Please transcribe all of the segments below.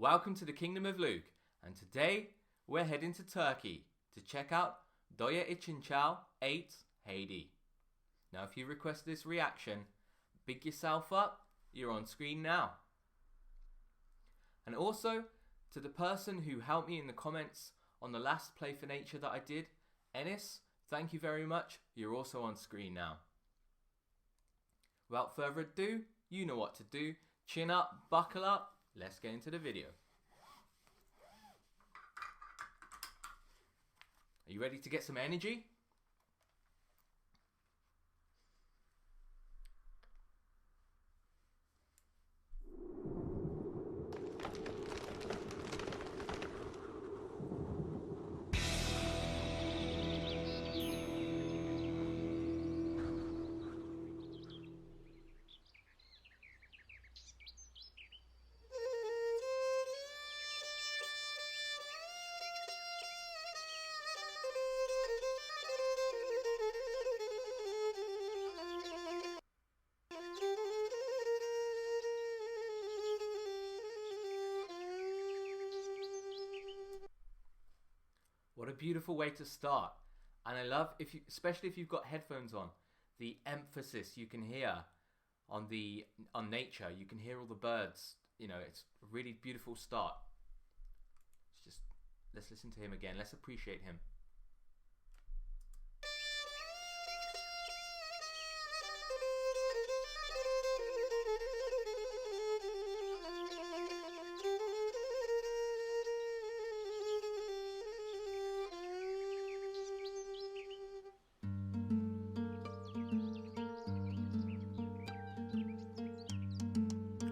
Welcome to the Kingdom of Luke, and today we're heading to Turkey to check out DOİ İçİN 8 HAYDE. Now if you requested this reaction, big yourself up, you're on screen now. And also, to the person who helped me in the comments on the last Play for Nature that I did, Enis, thank you very much, you're also on screen now. Without further ado, you know what to do, chin up, buckle up, let's get into the video. Are you ready to get some energy? What a beautiful way to start. And I love, especially if you've got headphones on, the emphasis you can hear on nature. You can hear all the birds. You know, it's a really beautiful start. Let's listen to him again. Let's appreciate him.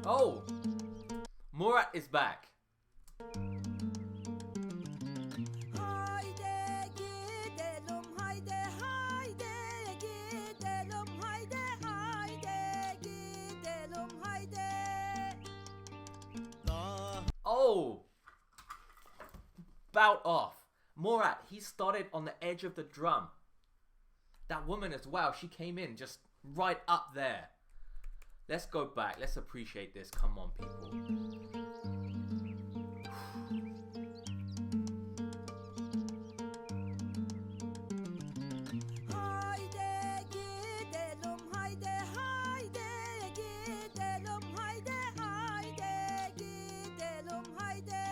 Oh, Murat is back. Hayde gidelim hayde hayde gidelim hayde hayde gidelim hayde. Oh, bout off. Murat, he started on the edge of the drum. That woman as well, she came in just right up there. Let's go back. Let's appreciate this. Come on, people. Hayde gidelim hayde hayde gidelim hayde hayde gidelim hayde.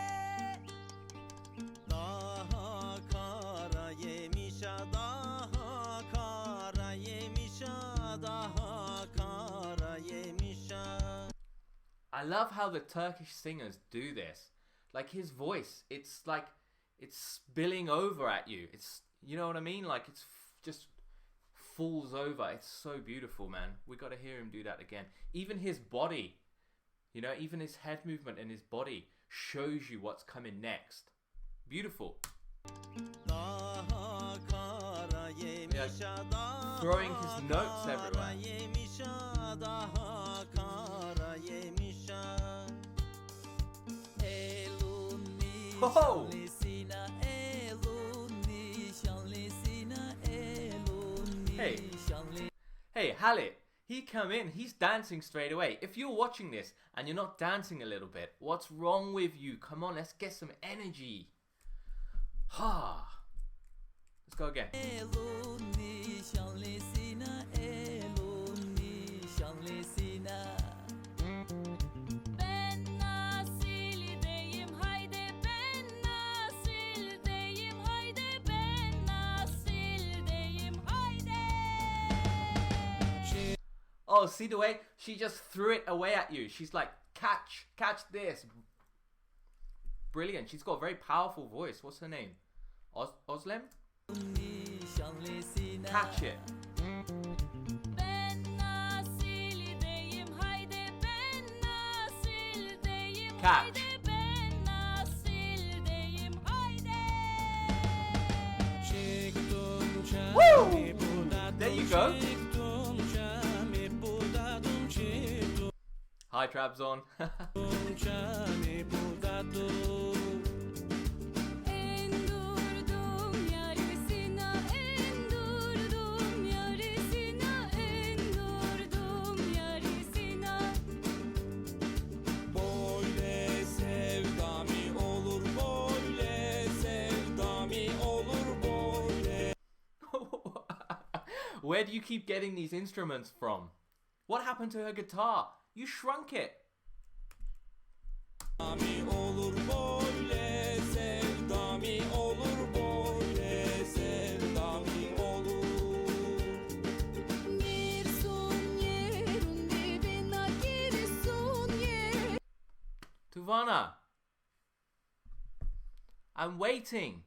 Daha kara yemişa, daha kara yemişa, daha kara yemişa. I love how the Turkish singers do this. Like his voice, it's like it's spilling over at you. It's, you know what I mean? Like it's just falls over. It's so beautiful, man. We got to hear him do that again. Even his body, you know, even his head movement and his body shows you what's coming next. Beautiful. Daha kara yemişa, daha throwing his notes kara everywhere. yemişa, daha kara yemişa. Elun Ho-ho! nişanlısına, elun nişanlısına, elun nişanlısına. Hey, Halit, he come in, he's dancing straight away. If you're watching this and you're not dancing a little bit, what's wrong with you? Come on, let's get some energy. Ha! Let's go again. Elun nişanlısına, elun nişanlısına. Ben nasildeyim hayde ben nasildeyim hayde ben nasildeyim hayde. Oh, see the way she just threw it away at you. She's like, catch this. Brilliant. She's got a very powerful voice. What's her name? Oslem? Nişanlısına. Catch it. Ben nasildeyim hayde ben nasildeyim Catch. hayde ben nasildeyim hayde. Woo! There you go. Hi, Trabzon. En durdum yarisina en durdum yarisina en durdum yarisina. Böyle sevda Where do you keep getting these instruments from? What happened to her guitar? You shrunk it. Sevdami olur böyle, sevdami olur böyle, sevdami olur. Girsun yerin dibine girsun yer. Tuvana. I'm waiting.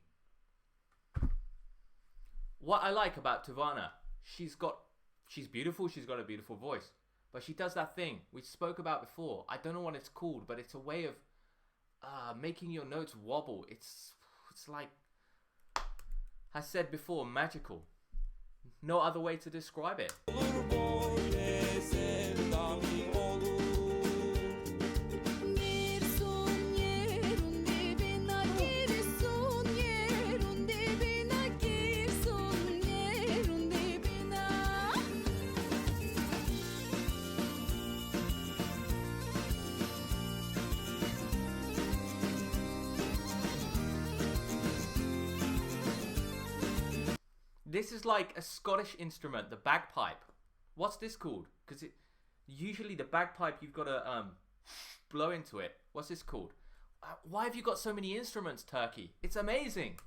What I like about Tuvana, she's beautiful, she's got a beautiful voice. But she does that thing we spoke about before. I don't know what it's called, but it's a way of making your notes wobble. It's like I said before, magical. No other way to describe it. Olur böyle, sevdami olur. Girsun yerin dibine girsun yerin dibine girsun yerin dibine. This is like a Scottish instrument, the bagpipe. What's this called? Because usually the bagpipe you've got to blow into it. What's this called? Why have you got so many instruments, Turkey? It's amazing.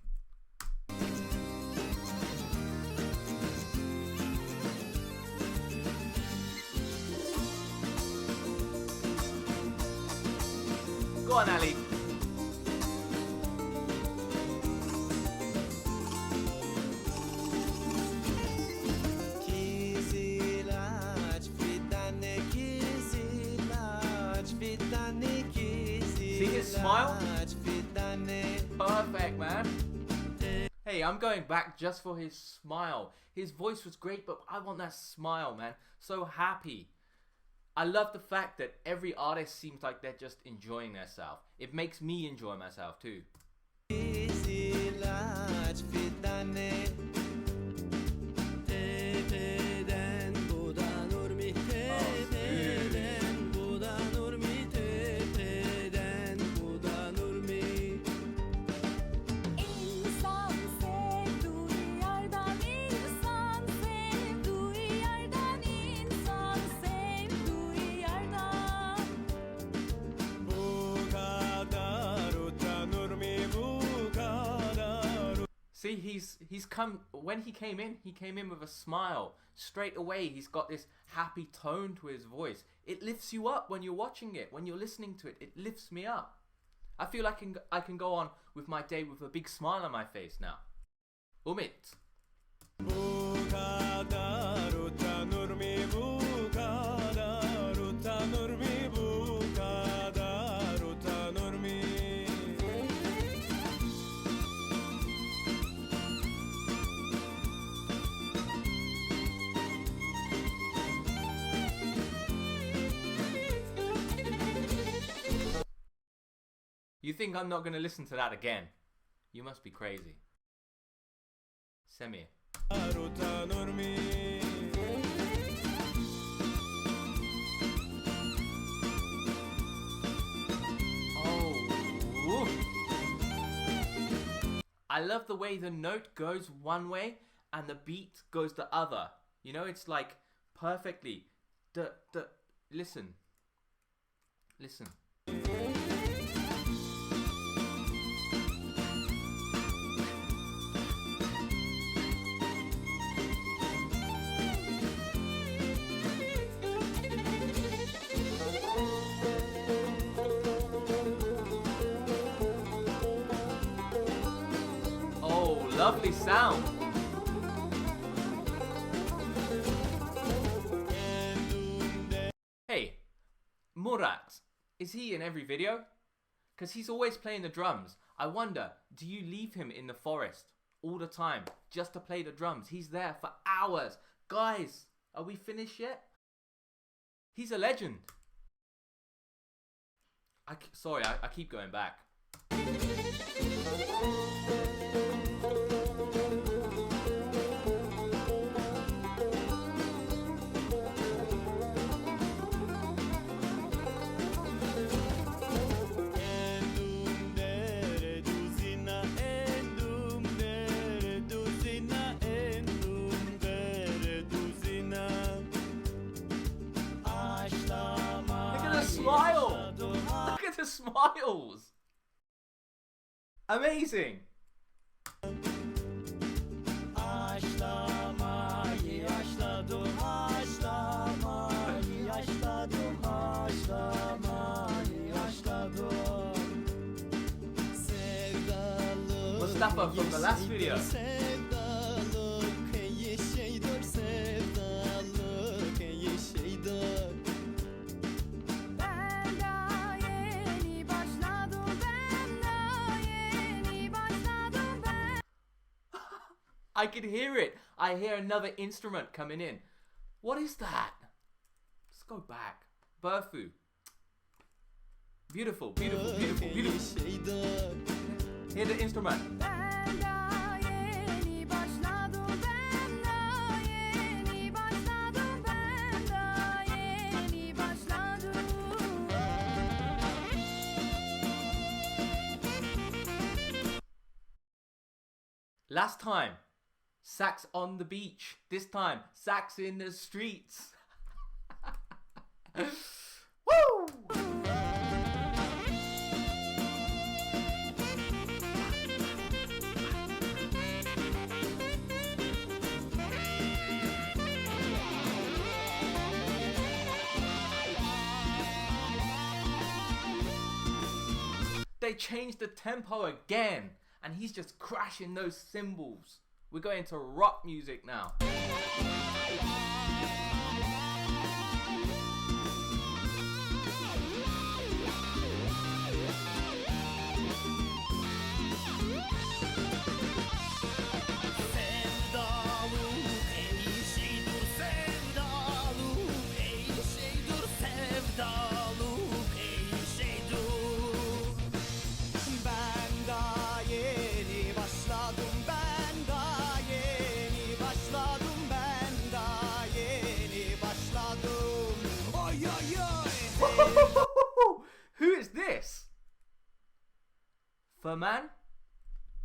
Go on, Ali. See his smile? Perfect, man. Hey, I'm going back just for his smile. His voice was great, but I want that smile, man. So happy. I love the fact that every artist seems like they're just enjoying themselves. It makes me enjoy myself too. İnsan sevduğu yerden insan sevduğu yerden insan sevduğu yerden. Bu kadar utanır mı, bu kadar? See, he's come when he came in with a smile. Straight away, he's got this happy tone to his voice. It lifts you up when you're watching it, when you're listening to it. It lifts me up. I feel like I can go on with my day with a big smile on my face now. Umit. Bu kadar utanır mı, bu kadar utanır mı, bu kadar utanır mı? You think I'm not going to listen to that again? You must be crazy. Semir. Utanır mı? Oh. I love the way the note goes one way and the beat goes the other. You know, it's like perfectly. Listen. Listen. Oh, lovely sound. Hey, Murat, is he in every video? Because he's always playing the drums. I wonder, do you leave him in the forest all the time just to play the drums? He's there for hours. Guys, are we finished yet? He's a legend. Sorry, I keep going back. smile. Look at the smiles. Amazing. Haşlamayı haşladım, haşlamayı haşladım, haşlamayı haşladım. Sevdalık Mustafa from the last video. Sevdalık ey şeydir, sevdalık ey şeydir. Ben daha yeni başladım, ben daha yeni başladım, ben. I could hear it. I hear another instrument coming in. What is that? Let's go back. Burfu. Beautiful, beautiful, beautiful, beautiful. Hear the instrument. Ben daha yeni başladım, ben daha yeni başladım, ben daha yeni başladım. Last time, sax on the beach. This time, sax in the streets. Woo! They changed the tempo again, and he's just crashing those cymbals. We're going to rock music now. Sevdalık ey şeydir, sevdalık ey şeydir, sevdalık ey şeydir. Ben daha yeni başladım, ben daha yeni başladım, ben daha yeni başladım. Oy oy oy. Who is this? Furman?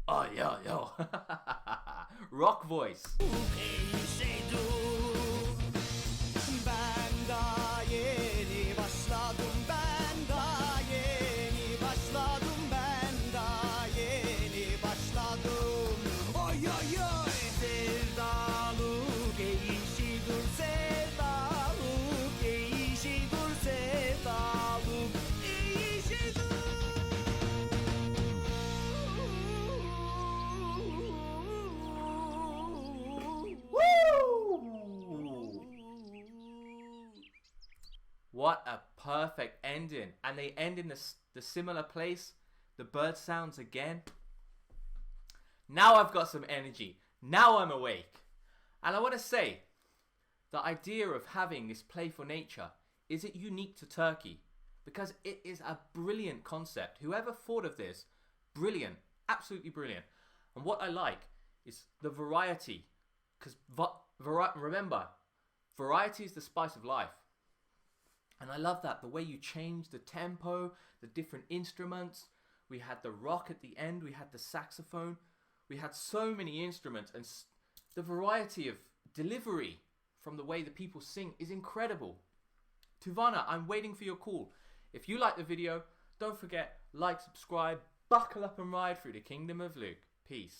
Oh, yo, yo. Rock voice. Ey şeydir. Ben daha yeni başladım, ben daha yeni başladım, ben daha yeni başladım. Oy oy oy. Sevdalık ey şeydir, sevdalık ey şeydir, sevdalık ey şeydir. What a perfect ending. And they end in the similar place. The bird sounds again. Now I've got some energy. Now I'm awake. And I want to say, the idea of having this playful nature, is it unique to Turkey? Because it is a brilliant concept. Whoever thought of this, brilliant. Absolutely brilliant. And what I like is the variety. Because remember, variety is the spice of life. And I love that, the way you change the tempo, the different instruments. We had the rock at the end, we had the saxophone. We had so many instruments, and the variety of delivery from the way the people sing is incredible. Tuvana, I'm waiting for your call. If you like the video, don't forget, like, subscribe, buckle up and ride through the kingdom of Luke. Peace.